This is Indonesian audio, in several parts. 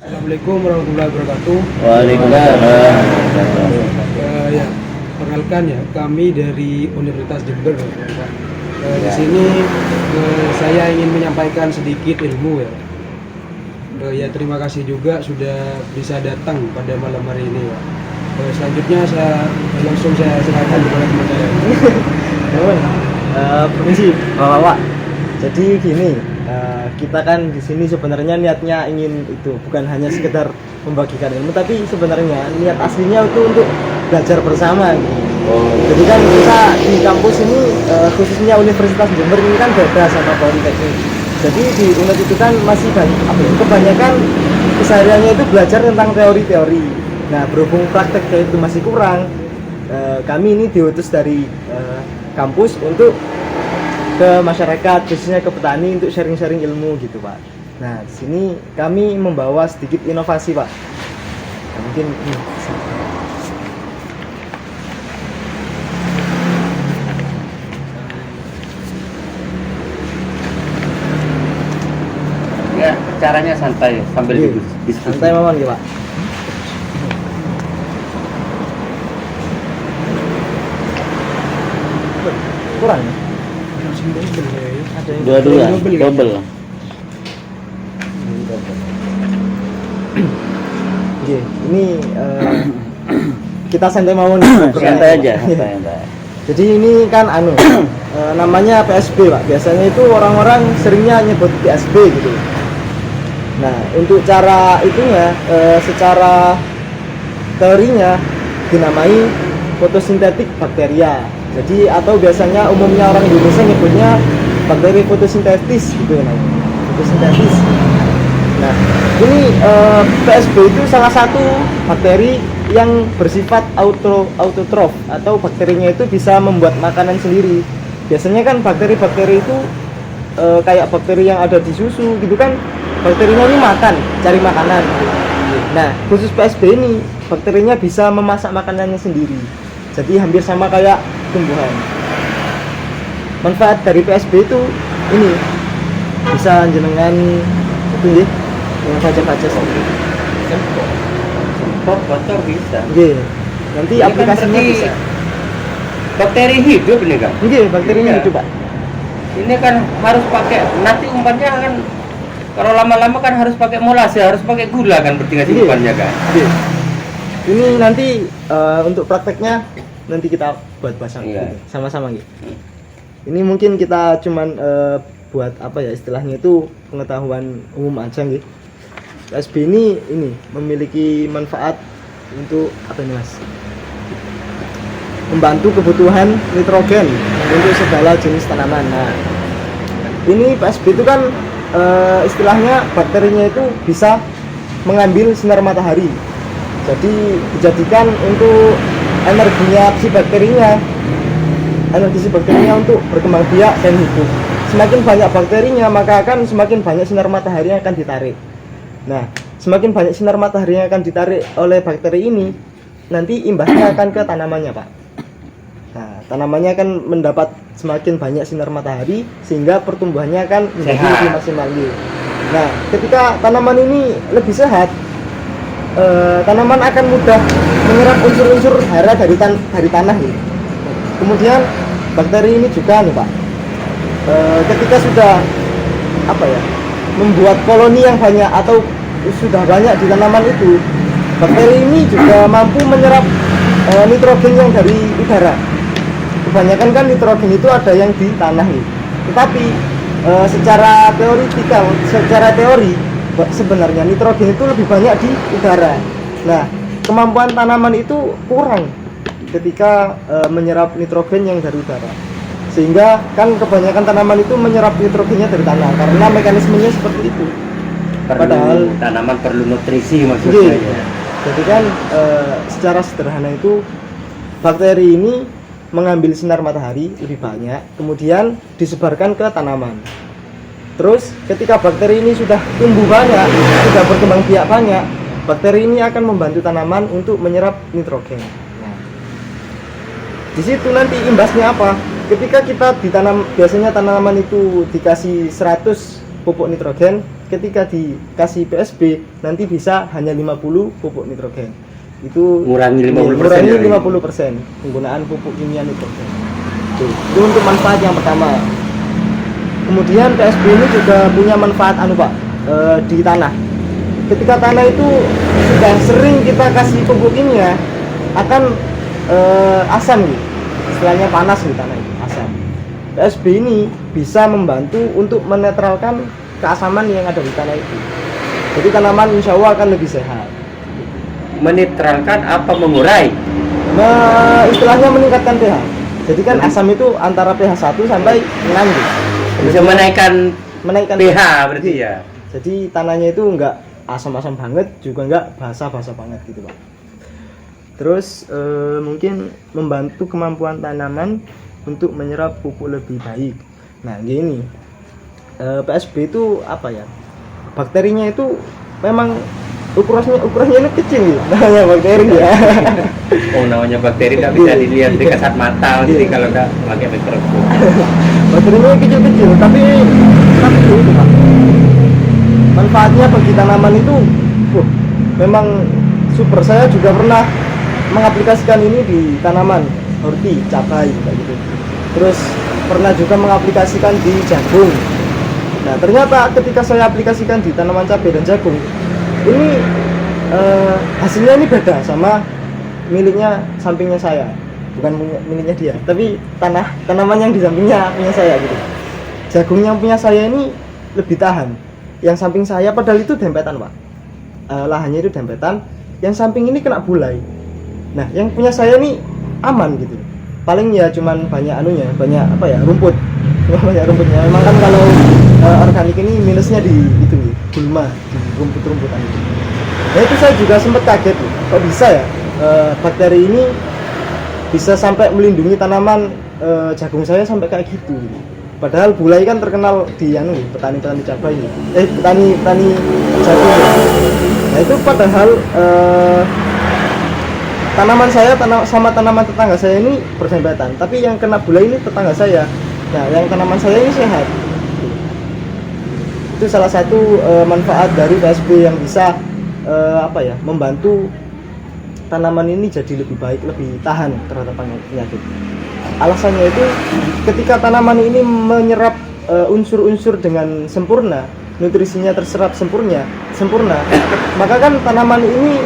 Assalamualaikum warahmatullahi wabarakatuh. Waalaikumsalam. Ya, perkenalkan ya, kami dari Universitas Jember. Di Ya. sini saya ingin menyampaikan sedikit ilmu ya. Ya, terima kasih juga sudah bisa datang pada malam hari ini ya. Selanjutnya saya serahkan kepada teman saya. Permisi Bapak. Jadi gini, kita kan di sini sebenarnya niatnya ingin itu bukan hanya sekedar membagikan ilmu, tapi sebenarnya niat aslinya itu untuk belajar bersama. Jadi kan kita di kampus ini khususnya Universitas Jember ini kan beda sama Politeknik. Jadi di UNED itu kan masih banyak kebanyakan kesehariannya itu belajar tentang teori-teori. Nah, berhubung prakteknya itu masih kurang, kami ini diutus dari kampus untuk ke masyarakat, khususnya ke petani untuk sharing-sharing ilmu gitu, Pak. Nah, di sini kami membawa sedikit inovasi, Pak. Nah, mungkin ini. Ya, caranya santai sambil diskusi. Santai mawon gitu, Pak. Kurang ya? Ada yang Dua-dua, Double. double. Oke, ini kita santai mawon. Santai aja, santai. Jadi ini kan namanya PSB, Pak. Biasanya itu orang-orang seringnya nyebut PSB gitu. Nah, untuk cara itunya secara teorinya dinamai fotosintetik bakteria. Jadi atau biasanya umumnya orang Indonesia nyebutnya bakteri fotosintetis gitu ya namanya. Fotosintetis. Nah, ini PSB itu salah satu bakteri yang bersifat autotrof atau bakterinya itu bisa membuat makanan sendiri. Biasanya kan bakteri-bakteri itu kayak bakteri yang ada di susu gitu kan, bakterinya ini cari makanan. Nah, khusus PSB ini bakterinya bisa memasak makanannya sendiri. Jadi hampir sama kayak tumbuhan. Manfaat dari PSB itu ini bisa jenengan itu yang baca-baca sendiri. Semprot bocor bisa. Nggih. Nanti Ini kan aplikasinya berarti bisa. Bakteri hidup ini kan. Nggih, bakterinya Iya. hidup, Pak. Ini kan harus pakai, nanti umpannya kan kalau lama-lama kan harus pakai molase, harus pakai gula kan berarti ngasih Iya. umpannya kan. Nggih. Ini nanti untuk prakteknya nanti kita buat pasang Iya. sama-sama gitu. Ini mungkin kita cuman buat apa ya istilahnya itu pengetahuan umum aja gitu. PSB ini memiliki manfaat untuk apa nih, Mas? Membantu kebutuhan nitrogen untuk segala jenis tanaman. Nah, ini PSB itu kan istilahnya bakterinya itu bisa mengambil sinar matahari. Jadi dijadikan untuk energi si bakterinya untuk berkembang biak dan hidup. Semakin banyak bakterinya, maka akan semakin banyak sinar matahari yang akan ditarik. Nah, semakin banyak sinar matahari yang akan ditarik oleh bakteri ini, nanti imbasnya akan ke tanamannya, Pak. Nah, tanamannya akan mendapat semakin banyak sinar matahari sehingga pertumbuhannya akan menjadi Sehat. lebih maksimal. Nah, ketika tanaman ini lebih sehat, tanaman akan mudah menyerap unsur-unsur hara dari tanah nih. Kemudian bakteri ini juga nih, Pak, ketika sudah membuat koloni yang banyak atau sudah banyak di tanaman itu, bakteri ini juga mampu menyerap nitrogen yang dari udara. Kebanyakan kan nitrogen itu ada yang di tanah nih. Tetapi secara teori sebenarnya nitrogen itu lebih banyak di udara. Nah, kemampuan tanaman itu kurang ketika menyerap nitrogen yang dari udara. Sehingga kan kebanyakan tanaman itu menyerap nitrogennya dari tanah karena mekanismenya seperti itu. Padahal Tanaman perlu nutrisi maksudnya. Iya. Jadi kan secara sederhana itu bakteri ini mengambil sinar matahari lebih banyak, kemudian disebarkan ke tanaman. Terus ketika bakteri ini sudah tumbuh banyak, sudah berkembang biak banyak, bakteri ini akan membantu tanaman untuk menyerap nitrogen. Nah, di situ nanti imbasnya apa? Ketika kita ditanam, biasanya tanaman itu dikasih 100 pupuk nitrogen, ketika dikasih PSB nanti bisa hanya 50 pupuk nitrogen. Itu Ngurangi 50% mengurangi ya? 50% penggunaan pupuk kimia nitrogen. Itu untuk manfaat yang pertama. Kemudian PSB ini juga punya manfaat Pak, di tanah. Ketika tanah itu sudah sering kita kasih pupuk kimia akan asam gitu. Istilahnya panas di tanah itu, asam. PSB ini bisa membantu untuk menetralkan keasaman yang ada di tanah itu. Jadi tanaman insya Allah akan lebih sehat. Menetralkan apa mengurai? Nah, istilahnya meningkatkan pH. Jadi kan asam itu antara pH 1 sampai 6 gitu. Bisa menaikkan Menaikkan pH berarti ya. Jadi tanahnya itu enggak asam-asam banget, juga enggak basah-basah banget gitu Pak. Terus mungkin membantu kemampuan tanaman untuk menyerap pupuk lebih baik. Nah gini, PSB itu apa ya? Bakterinya itu memang ukurannya ini kecil gitu. Namanya bakteri ya. Oh, namanya bakteri nggak bisa dilihat di kasat mata, jadi kalau nggak pakai mikroskop. Bakterinya kecil-kecil, tapi itu Pak. Manfaatnya bagi tanaman itu memang super. Saya juga pernah mengaplikasikan ini di tanaman horti, cabai kayak gitu. Terus pernah juga mengaplikasikan di jagung. Nah, ternyata ketika saya aplikasikan di tanaman cabai dan jagung, ini hasilnya ini beda sama miliknya sampingnya saya. Bukan miliknya dia, tapi tanaman yang di sampingnya punya saya gitu. Jagung yang punya saya ini lebih tahan. Yang samping saya padahal itu dempetan Pak. Lahannya itu dempetan, yang samping ini kena bulai. Nah, yang punya saya ini aman gitu. Paling ya cuman banyak rumput. Banyak rumputnya. Memang kan kalau organik ini minusnya di itu gulma, di rumput-rumputan itu. Nah, itu saya juga sempat kaget loh. Kok bisa ya bakteri ini bisa sampai melindungi tanaman jagung saya sampai kayak gitu. Padahal bulai kan terkenal di petani-petani cabai ini. Petani jagung. Nah, itu padahal tanaman saya sama tanaman tetangga saya ini berdempetan, tapi yang kena bulai ini tetangga saya. Nah, yang tanaman saya ini sehat. Itu salah satu manfaat dari PSB yang bisa membantu tanaman ini jadi lebih baik, lebih tahan terhadap penyakit. Alasannya itu ketika tanaman ini menyerap unsur-unsur dengan sempurna, nutrisinya terserap sempurna, maka kan tanaman ini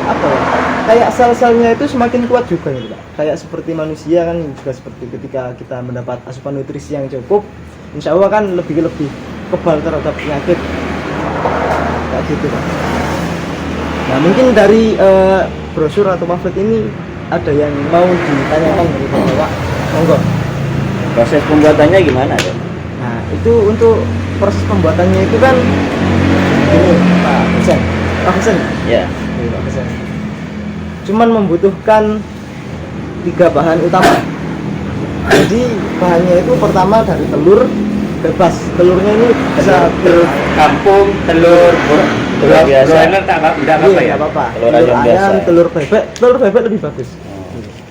kayak sel-selnya itu semakin kuat juga gitu Pak. Kayak seperti manusia kan juga seperti ketika kita mendapat asupan nutrisi yang cukup, insya Allah kan lebih kebal terhadap penyakit kayak gitu Pak. Nah, mungkin dari brosur atau pamflet ini ada yang mau ditanyakan dari Bapak? Monggo. Proses pembuatannya gimana dong? Nah, itu untuk proses pembuatannya itu kan ini Pak Husen. Ya. Ini Pak Husen. Cuman membutuhkan 3 bahan utama. Jadi bahannya itu pertama dari telur bebas. Telurnya ini bisa Telur kampung, telur biasa. broiler tak apa-apa ya? Nggak apa-apa. Telur Telur ayam biasa. ayam, telur bebek lebih bagus.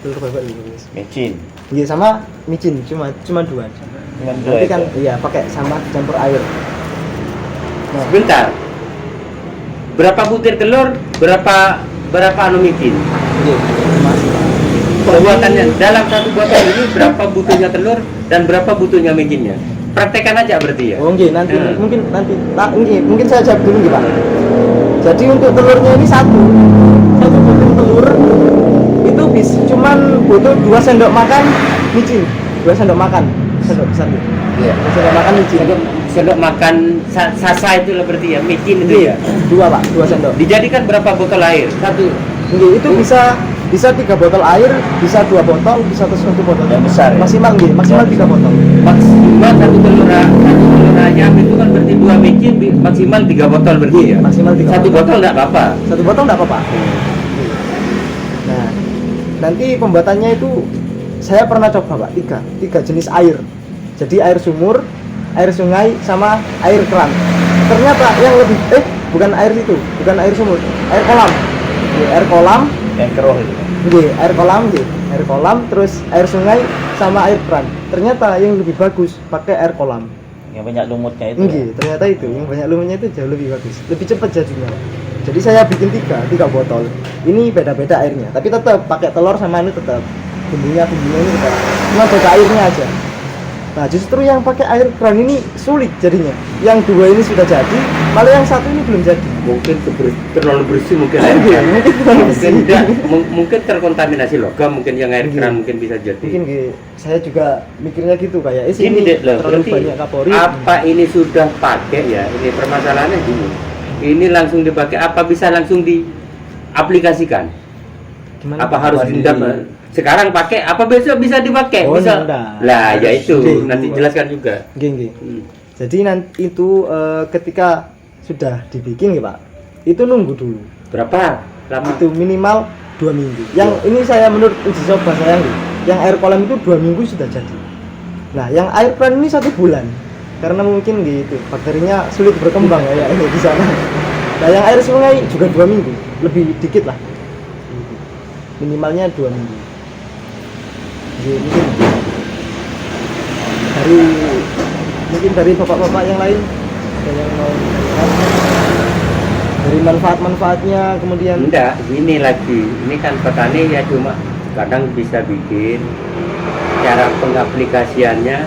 Telur bebek lebih bagus. Micin. Iya, sama micin cuma 2. Cuma 2 Nanti kan itu. iya pakai sama campur air. Nah, Sebentar. Berapa butir telur? Berapa anu micin? iya, masih. Pembuatannya dalam satu botol ini berapa butuhnya telur dan berapa butuhnya micinnya? Praktekkan aja berarti ya. Oh, nggih, nanti mungkin saya jawab dulu nggih, Pak. Jadi untuk telurnya ini satu butir telur itu bisa cuman butuh 2 sendok makan micin. 2 sendok makan. Sendok besar gitu. Iya. 2 sendok makan micin. Sendok makan sasa itu lah berarti ya, micin itu ya. 2 Pak, 2 sendok. Dijadikan berapa botol air? Satu. Nggih, itu bisa 3 botol air, bisa 2 botol, bisa 1 botol. Yang besar ya? Maksimal 3 botol. Maksimal satu telur ayam itu kan berarti 2 micin, maksimal 3 botol berarti ya. Maksimal 3 Satu botol. botol enggak apa-apa. 1 botol enggak apa-apa. Nah, nanti pembuatannya itu saya pernah coba Pak, 3 jenis air. Jadi air sumur, air sungai, sama air keran. Ternyata yang lebih bukan air itu, bukan air sumur, air kolam. Air kolam, Yang keruh itu. air kolam, terus air sungai sama air keran. Ternyata yang lebih bagus pakai air kolam. Yang banyak lumutnya itu. Nggih, ternyata itu yang banyak lumutnya itu jauh lebih bagus, lebih cepat jadinya. Jadi saya bikin tiga botol. Ini beda-beda airnya, tapi tetap pakai telur sama ini tetap bumbunya ini tetap. Cuma beda airnya aja. Nah, justru yang pakai air keran ini sulit jadinya. Yang dua ini sudah jadi, malah yang satu ini belum jadi. Mungkin terlalu bersih mungkin air Mungkin, keran. mungkin terlalu bersih. Mungkin terkontaminasi logam, mungkin yang air keran mungkin bisa jadi. Mungkin saya juga mikirnya gitu kayak Ini deh loh, terlalu berarti banyak kapori. apa ini sudah pakai ya? Ini permasalahannya gini. Ini langsung dipakai, apa bisa langsung diaplikasikan? Gimana? Apa harus dendam? Sekarang pakai, apa besok bisa dipakai? Oh, Bisa. enggak. Lah, ya itu Oke. nanti jelaskan juga. Gini. Jadi nanti itu ketika sudah dibikin ya Pak, itu nunggu dulu. Berapa lama? Itu minimal 2 minggu. Yang ini saya menurut uji coba saya nih, yang air kolam itu 2 minggu sudah jadi. Nah, yang air keran ini 1 bulan. Karena mungkin gitu, bakterinya sulit berkembang ya ini di sana. Nah, yang air sungai juga 2 minggu, lebih dikit lah. Minimalnya 2 minggu. Jadi, mungkin dari bapak-bapak yang lain ada yang mau dari manfaat-manfaatnya kemudian Enggak, gini lagi. Ini kan petani ya cuma kadang bisa bikin cara pengaplikasiannya,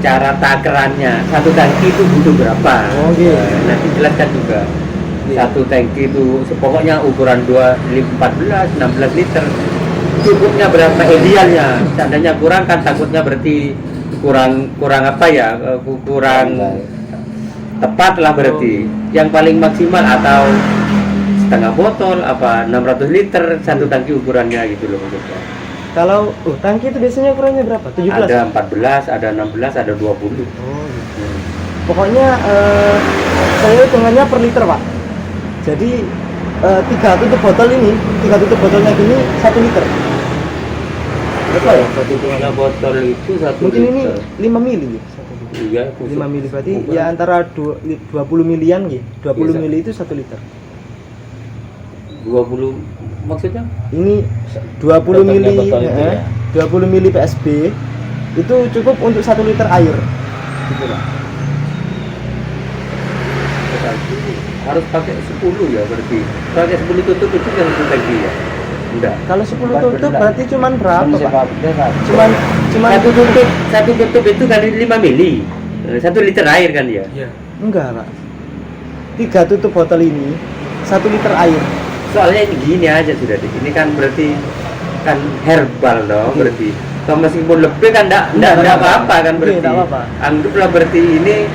cara takarannya. Satu tangki itu butuh berapa? Oh, gitu. Nanti jelaskan juga. Gitu. Satu tangki itu pokoknya ukuran 14 16 liter. Cukupnya berapa idealnya? Seandainya kurang kan takutnya berarti kurang apa ya? Kurang tepat lah berarti. Yang paling maksimal atau setengah botol apa 600 liter satu tangki ukurannya gitu loh maksudnya. kalau tangki itu biasanya ukurannya berapa? 17? Ada 14, ada 16, ada 20. Oh, gitu. Pokoknya saya hitungannya per liter Pak. Jadi 3 tutup botol ini, 3 tutup botolnya gini 1 liter. Berapa ya? Satu botol itu 1 Mungkin ini liter. 5 mili ya? Iya, 5 mili berarti ya antara 20 milian gitu. 20 Iya, mili itu 1 liter. 20 maksudnya? Ini 20 mili Botol itu ya. 20 mili PSB itu cukup untuk 1 liter air. Gitu Pak. Berarti harus pakai 10 ya berarti. Pakai 10 tutup itu yang untuk tangki ya. Enggak. Kalau 10 tutup berarti cuman berapa Pak? Cuman Cuman Satu tutup itu kali 5 mili. 1 liter air kan ya? Iya. enggak Pak. 3 tutup botol ini 1 liter air. Soalnya ini gini aja sudah deh. Ini kan berarti kan herbal dong berarti. Kalau meskipun lebih kan enggak apa-apa kan berarti. Enggak apa-apa. Anggaplah berarti ini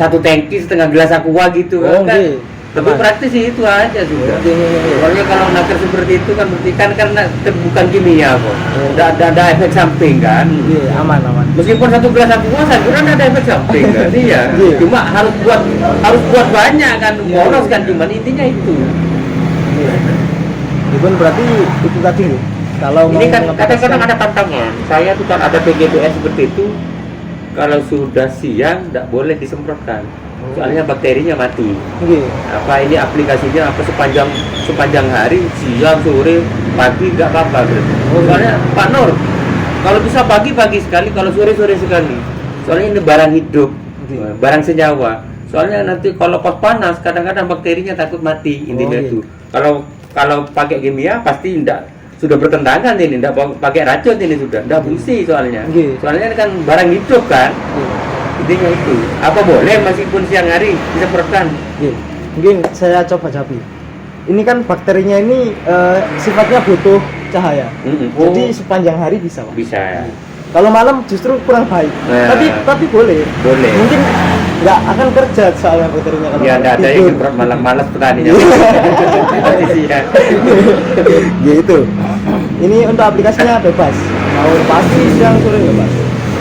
satu tangki setengah gelas aqua gitu Oh, kan. oke. Lebih Aman. praktis sih itu aja sudah. Oke. Soalnya kalau nakar seperti itu kan berarti kan karena bukan kimia kok. Ada efek samping kan. Iya, aman. Meskipun satu gelas aqua saya kira ada efek samping kan. Iya. Iya. Cuma harus buat banyak kan. Iya. Boros kan cuman intinya itu. Iya. Itu berarti itu tadi loh. Kalau Ini kan mau kadang-kadang ada tantangan. Saya tuh kan ada PGBS seperti itu. Kalau sudah siang tidak boleh disemprotkan. Soalnya bakterinya mati. Oke. Apa ini aplikasinya apa sepanjang hari, siang, sore, pagi nggak apa-apa berarti. Soalnya Pak Nur, kalau bisa pagi sekali, kalau sore sekali. Soalnya ini barang hidup, barang senyawa. Soalnya nanti kalau pas panas kadang-kadang bakterinya takut mati intinya Oh, itu. Kalau pakai kimia pasti tidak sudah bertentangan ini, tidak pakai racun ini sudah, tidak fungsi soalnya. Oke. Soalnya ini kan barang hidup kan, intinya itu. Apa boleh meskipun siang hari disemprotkan? Oke. Mungkin saya coba jawab. Ini kan bakterinya ini sifatnya butuh cahaya. Oh, Jadi sepanjang hari bisa Pak. bisa ya. Kalau malam justru kurang baik. Nah. Tapi boleh. Boleh. Mungkin nggak akan kerja soalnya bakterinya kalau Ya malam ada tidur. yang malam-malas petaninya. Pasti ya. Gitu. Ini untuk aplikasinya bebas. Mau pagi, siang, sore bebas.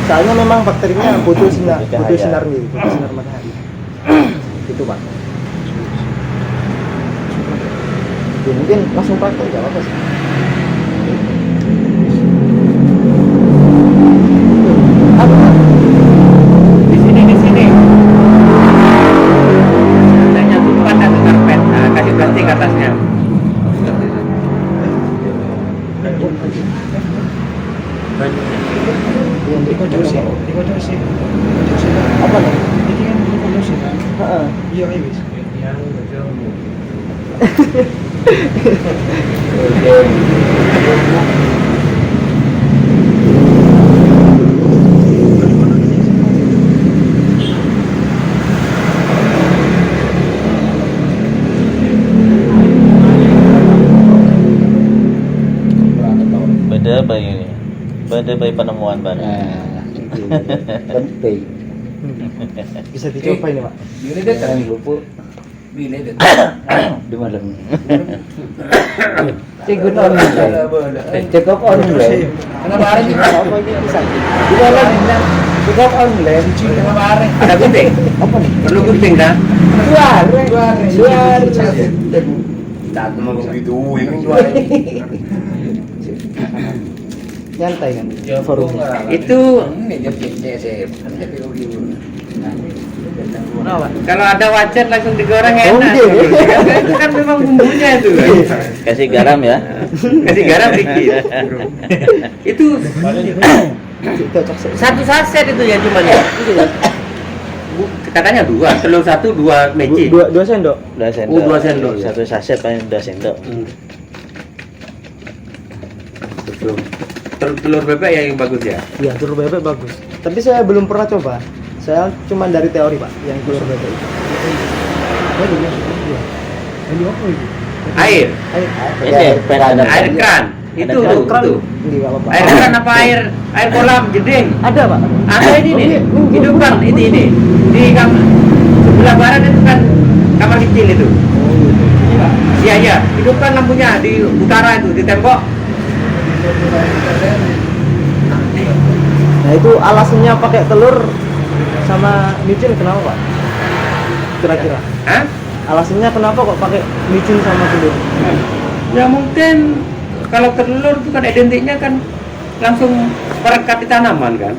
Soalnya memang bakterinya butuh sinar nih, butuh sinar matahari. Gitu Pak. Ya, mungkin langsung praktek nggak apa-apa sih. Apa Pak? Di sini. Tanya tuh pada karpet, nah, kasih plastik atasnya. Banyak. Dikocok sih. Apa nih? Ini kan dikocok sih kan. Heeh. Iya, wis. Beda bayi ini. Beda bayi penemuan baru. Nah, itu penting. Bisa dicoba ini, Pak. Jangan lupa di malam. Cikut online. Cukup online. Kemarin juga apa ini bisa. Di malam. Cukup online. Ada gunting? Apa nih? Perlu gunting dah? Luar. Tak mau begitu. Nyantai kan forumnya. Itu kalau ada wajan langsung digoreng Oh, enak. iya. Itu kan memang bumbunya itu. Kasih garam ya. Kasih garam dikit. Itu Cocok sih. satu saset itu ya cuma ya. Katanya dua, telur satu, dua mecin. Dua sendok. 2 sendok. Oh, 2 sendok. Satu saset paling 2 sendok. Telur bebek ya yang bagus ya. Iya, telur bebek bagus. Tapi saya belum pernah coba. Saya cuma dari teori, Pak, yang telur bebek itu. Ini apa itu? Air Air keran. Itu Ada tuh, Keran. itu. Enggak apa-apa. Air keran apa air kolam jeding? Ada, Pak. Ada ini nih. Hidupkan ini. Di sebelah barat itu kan kamar kecil itu. Iya iya, hidupkan lampunya di utara itu di tembok. Nah, itu alasannya pakai telur sama micin kenapa, Pak? Kira-kira. Hah? Alasannya kenapa kok pakai micin sama telur? Ya mungkin kalau telur itu kan identiknya kan langsung merekat di tanaman kan.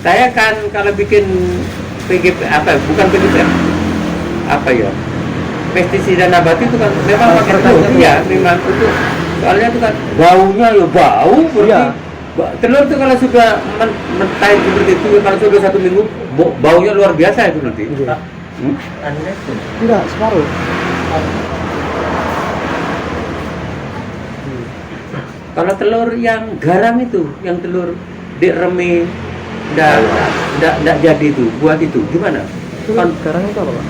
Saya kan kalau bikin PGP apa bukan PGP apa ya pestisida nabati itu kan memang pakai telur ya memang itu soalnya itu kan baunya ya bau berarti Iya. telur itu kalau sudah mentai seperti itu kalau sudah 1 minggu baunya luar biasa itu nanti. Iya. Hmm? Enggak, separuh. Kalau telur yang garam itu, yang telur diremi ndak jadi itu, buat itu gimana? Itu Kan sekarang itu apa, Pak?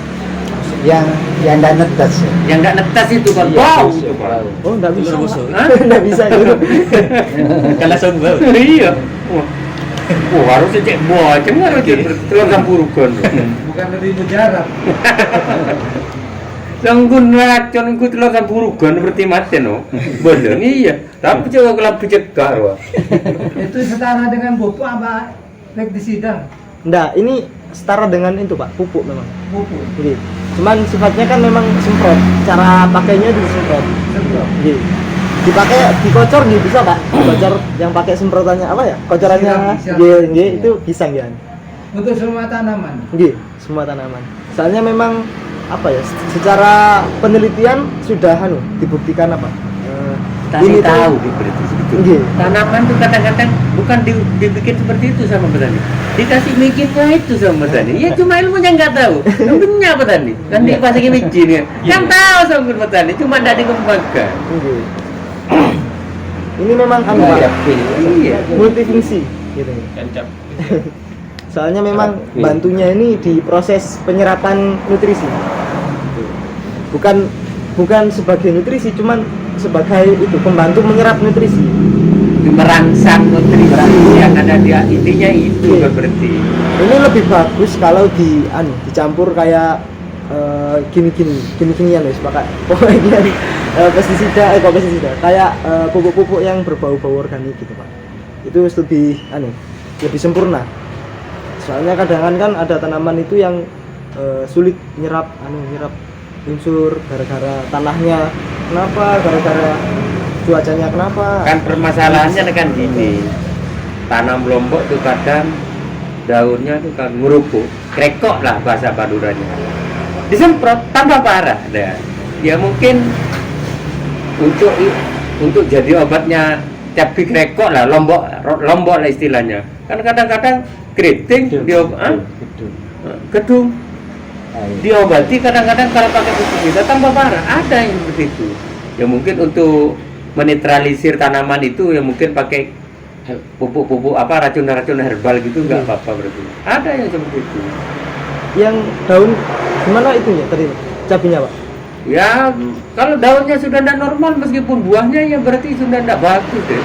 yang nggak netes ya. yang nggak netas itu kan bau itu kan. Oh, enggak bisa. Hah? Enggak bisa itu. Kan langsung bau. Iya. Wah, harus cek macam harus telur campurukan. Bukan dari mujarab. Sanggun racun ku telur campurukan berarti mati no. Bener iya. Tapi coba kalau pecekar wah. Itu setara dengan pupuk apa pestisida? Enggak, ini setara dengan itu, Pak, pupuk memang. Pupuk. Jadi, cuman sifatnya kan memang semprot. Cara pakainya disemprot. Jadi, dipakai dikocor gitu bisa, Pak. Kocor yang pakai semprotannya apa ya? Kocorannya Siram. itu pisang ya. Untuk semua tanaman. Nggih, semua tanaman. Soalnya memang apa ya? Secara penelitian sudah dibuktikan apa? Tani Ini tuh- tahu berarti segitu. Nggih. Tanaman tuh kadang-kadang bukan dibikin seperti itu sama petani. Dikasih micinnya itu sama petani. Ya cuma ilmunya nggak tahu. Ilmunya petani. Kan dipasangin micin ya. Kan tahu sama petani, cuma tidak dikembangkan. Nggih. Ini memang Pak. Iya. Multifungsi gitu. Soalnya memang bantunya ini di proses penyerapan nutrisi. Bukan sebagai nutrisi, cuman sebagai itu pembantu menyerap nutrisi. Merangsang nutrisi yang ada di intinya itu Iya. berarti. Ini lebih bagus kalau dicampur kayak gini-ginian wis pakai pokoknya pestisida kayak pupuk-pupuk yang berbau-bau organik gitu, Pak. Itu lebih sempurna. Soalnya kadang kan ada tanaman itu yang sulit nyerap unsur gara-gara tanahnya kenapa, gara-gara cuacanya kenapa. Kan permasalahannya kan gini. Tanam lombok tuh kadang daunnya tuh kan ngerupuk, krekok lah bahasa Maduranya. Disemprot tambah parah dah. Ya mungkin untuk jadi obatnya cabai krekok lah, lombok lah istilahnya. Kan kadang-kadang keriting gedung diobati, kadang-kadang kalau pakai pestisida tambah parah. Ada yang seperti itu. Ya mungkin untuk menetralisir tanaman itu ya mungkin pakai pupuk racun-racun herbal gitu nggak apa-apa berarti. Ada yang seperti itu. Yang daun gimana itu ya tadi cabenya Pak? Ya kalau daunnya sudah tidak normal meskipun buahnya ya berarti sudah tidak bagus deh.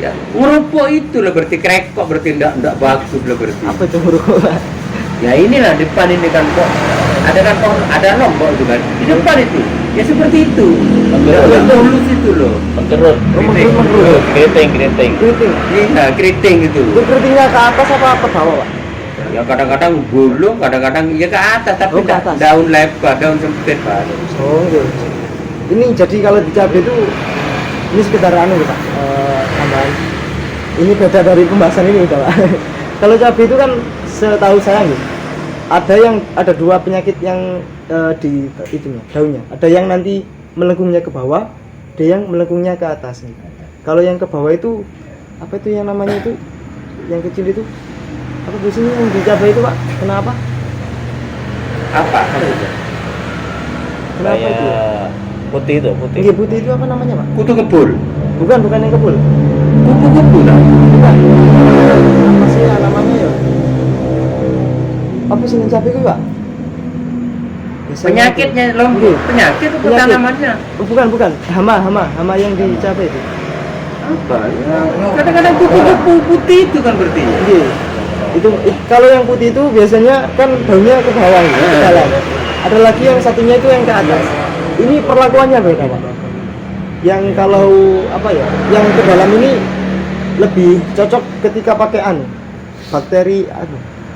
Ya ngerupuk itu lah berarti krekok berarti tidak bagus lah berarti. Apa itu merokok Pak? Ya inilah depan ini kan kok ada lombok itu kan di depan itu ya seperti itu. Tulus itu loh. Mengkerut. Keriting. Keriting. Iya keriting itu. Itu keritingnya ke atas apa ke bawah Pak? Ya kadang-kadang gulung, kadang-kadang ya ke atas tapi Oh, ke atas. daun lebar, daun sempit Pak. Oh gitu. Ini jadi kalau di cabai itu ini sekedar anu Pak, tambahan. Ini beda dari pembahasan ini udah Pak. Kalau cabai itu kan setahu saya nih, ada dua penyakit yang di itunya daunnya. Ada yang nanti melengkungnya ke bawah, ada yang melengkungnya ke atas nih. Kalau yang ke bawah itu apa itu yang namanya itu? Yang kecil itu apa biasanya yang di cabai itu Pak? Kenapa? Apa itu? Kenapa itu? Putih itu, putih. Iya, putih itu apa namanya Pak? Kutu kebul. Bukan yang kebul. Kupu-kupu lah. Bukan. Apa sih ya namanya ya? Apa sih yang cabai itu Pak? Biasanya Penyakitnya itu. lombok, Iya. penyakit atau Penyakit. tanamannya? Oh, bukan. Hama yang di cabai itu. Apa? Ya, kadang-kadang kupu-kupu putih itu kan berarti. Iya. Kalau yang putih itu biasanya kan daunnya ke bawah gitu, ke dalam. Ada lagi yang satunya itu yang ke atas. Ini perlakuannya beda Pak. Yang kalau apa ya? Yang ke dalam ini lebih cocok ketika pakai bakteri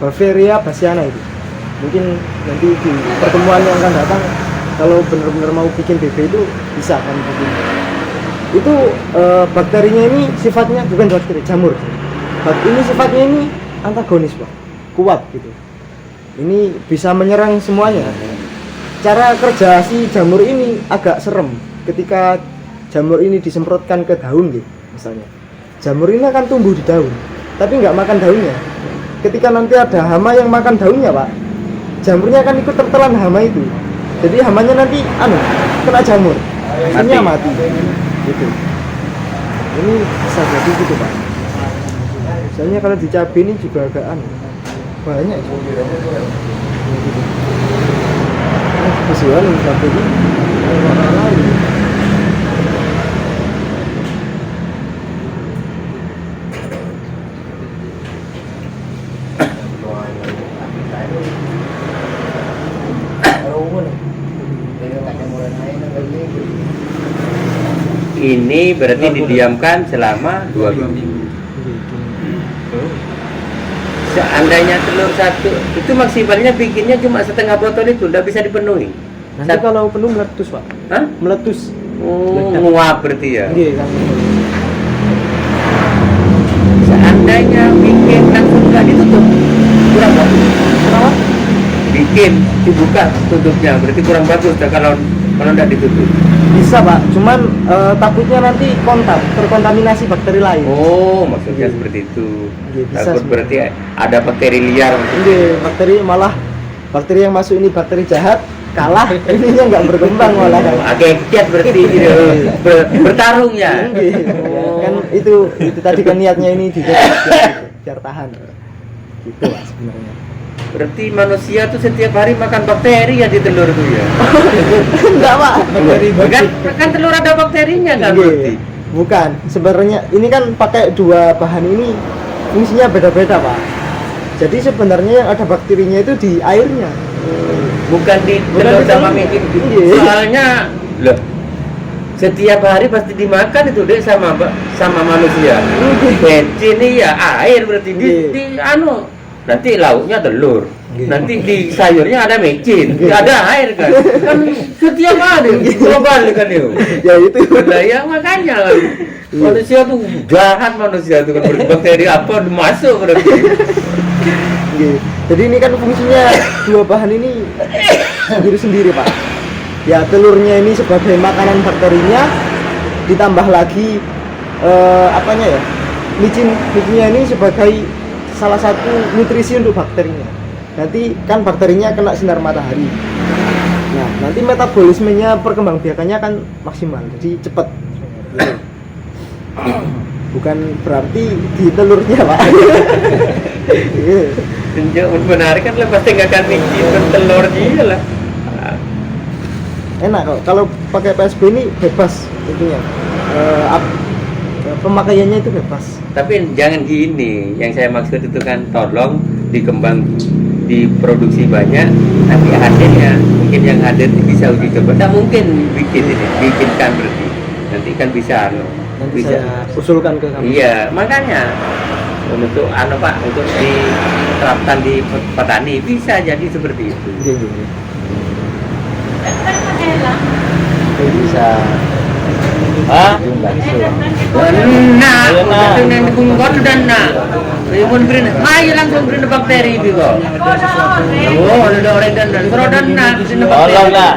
Bavaria bassiana itu. Mungkin nanti di pertemuan yang akan datang kalau benar-benar mau bikin BB itu bisa kan bikin. Itu bakterinya ini sifatnya bukan bakteri, jamur. Ini sifatnya ini antagonis Pak, kuat gitu. Ini bisa menyerang semuanya. Cara kerja si jamur ini agak serem. Ketika jamur ini disemprotkan ke daun gitu, misalnya. Jamur ini akan tumbuh di daun, tapi nggak makan daunnya. Ketika nanti ada hama yang makan daunnya Pak, jamurnya akan ikut tertelan hama itu. Jadi hamanya nanti kena jamur, akhirnya mati. Gitu. Ini bisa jadi gitu Pak. Misalnya kalau di cabai ini juga agak banyak juga. Kesulitan yang cabai ini orang lain. Ini berarti didiamkan selama 2 minggu. Seandainya telur satu itu maksimalnya bikinnya cuma setengah botol itu udah bisa dipenuhi. Nanti kalau penuh meletus Pak. Hah? Meletus. Nguap berarti ya. Iya kan. Seandainya bikin langsung nggak ditutup kurang bagus. Kenapa? Bikin dibuka tutupnya berarti kurang bagus kalau nggak ditutup. Bisa Pak, cuman takutnya nanti terkontaminasi bakteri lain. Oh, maksudnya seperti itu. Iya, bisa Takut sebenarnya. berarti ada bakteri liar. Iya, bakteri yang masuk ini bakteri jahat kalah, ininya nggak berkembang malah kan. Agak kiat berarti gitu. Bertarung ya. Iya. Kan itu tadi kan niatnya ini biar tahan. Gitu Pak sebenarnya. Berarti manusia tuh setiap hari makan bakteri ya di telur tuh ya. Enggak Pak. Kan telur ada bakterinya kan Iya. berarti. Bukan, sebenarnya ini kan pakai dua bahan ini fungsinya beda-beda Pak. Jadi sebenarnya yang ada bakterinya itu di airnya. Bukan di Bukan telur di sama telur. micin. Iya. Soalnya loh, setiap hari pasti dimakan itu deh sama manusia. Micin ya air berarti di nanti lauknya telur. Iya. Nanti di sayurnya ada micin, ada air kan. Kan setiap hari global kan itu. Ya itu. Nah, ya makanya kan. Manusia tuh jahat manusia tuh kan bakteri apa masuk berarti. Iya. Jadi ini kan fungsinya dua bahan ini sendiri Pak. Ya telurnya ini sebagai makanan bakterinya, ditambah lagi apanya ya, licinnya ini sebagai salah satu nutrisi untuk bakterinya. Nanti kan bakterinya kena sinar matahari. Nah, nanti metabolismenya, perkembangbiakannya kan maksimal, jadi cepat. Bukan berarti di telurnya, Pak. Sejak menarik kan lah pasti nggak akan micin telur dia lah. Enak kok kalau pakai PSB ini bebas intinya. Pemakaiannya itu bebas. Tapi jangan gini, yang saya maksud itu kan tolong diproduksi banyak, tapi hasilnya mungkin yang hadir bisa uji coba. Tak mungkin bikinkan berarti. Nanti kan bisa Nanti saya usulkan ke kamu. Iya, makanya untuk Pak, untuk diterapkan di petani bisa jadi seperti itu. Iya, iya. Bisa Hah? bikin bakso. Nah, dengan kungkon dan nah, rimun brin, ayo langsung brin bakteri itu kok. Oh, ada orang dan serodan nah, brin bakteri. Tolong lah.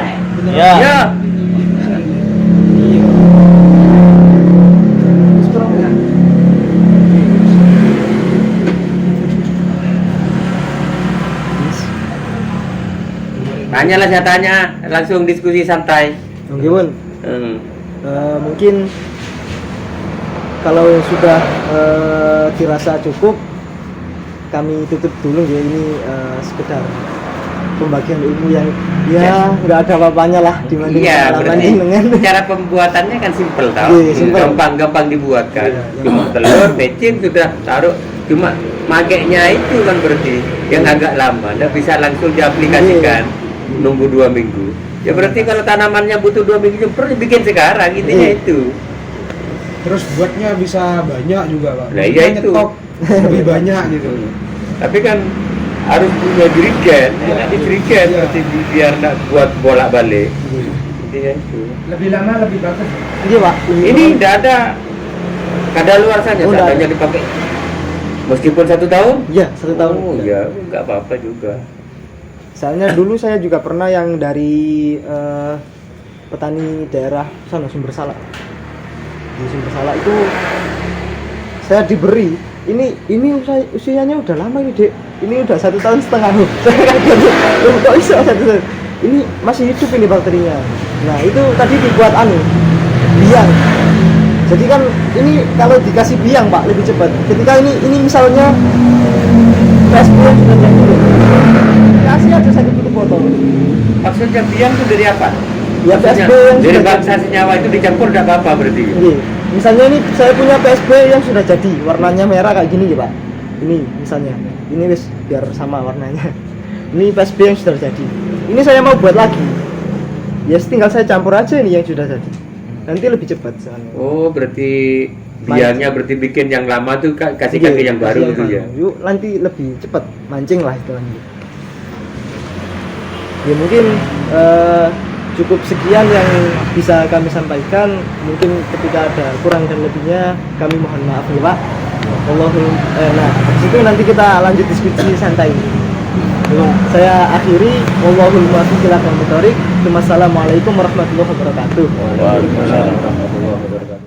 Ya. Ya. Tanyalah, saya tanya, langsung diskusi santai. Oke, Bun. Hmm. Mungkin kalau sudah dirasa cukup, kami tutup dulu ya. Ini sekedar pembagian ilmu yang ya nggak ada apa-apanya lah dibanding Iya, pengalaman berarti dengan cara pembuatannya kan simpel tau. Iya, simpel. Gampang dibuat kan. Iya, Cuma telur, mecin sudah taruh. Cuma makainya itu kan berarti yang agak lama. Nggak bisa langsung diaplikasikan. Nunggu 2 minggu. Ya berarti kalau tanamannya butuh 2 minggu, perlu bikin sekarang. Intinya Iya. itu. Terus buatnya bisa banyak juga, Pak. Nah, iya itu. Nyetok lebih banyak gitu. Tapi kan harus punya jerigen. Ya, jerigen Iya. berarti biar nggak buat bolak-balik. Intinya itu. Lebih lama lebih bagus. Iya, Pak. Ini tidak ada kadaluarsanya, Oh, nggak seadanya dipakai meskipun 1 tahun. Iya, 1 tahun. Oh ya, nggak apa-apa juga. Soalnya dulu saya juga pernah yang dari petani daerah sana Sumber Salak. Di Sumber Salak itu saya diberi ini usianya udah lama ini, Dek. Ini udah 1,5 tahun. Saya kaget. Loh, kok bisa 1 tahun? Ini masih hidup ini bakterinya. Nah, itu tadi dibuat biang. Jadi kan ini kalau dikasih biang, Pak, lebih cepat. Ketika ini misalnya PSB yang sudah jadi, kasih aja 1 tutup botol. Maksudnya biang itu dari apa? Ya, Maksudnya, PSB yang dari sudah bangsa senyawa itu dicampur tidak apa-apa berarti. Oke. Misalnya ini saya punya PSB yang sudah jadi, warnanya merah kayak gini ya, Pak. Ini misalnya, ini wis biar sama warnanya. Ini PSB yang sudah jadi. Ini saya mau buat lagi. Ya tinggal saya campur aja ini yang sudah jadi. Nanti lebih cepat soalnya. Oh, berarti biangnya berarti bikin yang lama tuh kasih kaki yang baru kasih gitu ya. Yuk, nanti lebih cepat mancing lah istilahnya. Ya mungkin cukup sekian yang bisa kami sampaikan. Mungkin ketika ada kurang dan lebihnya kami mohon maaf ya, Pak. Nah, habis itu nanti kita lanjut diskusi santai. Saya akhiri, wallahul muwaffiq ila aqwamit thoriq. Wassalamualaikum warahmatullahi wabarakatuh. Waalaikumsalam warahmatullahi wabarakatuh.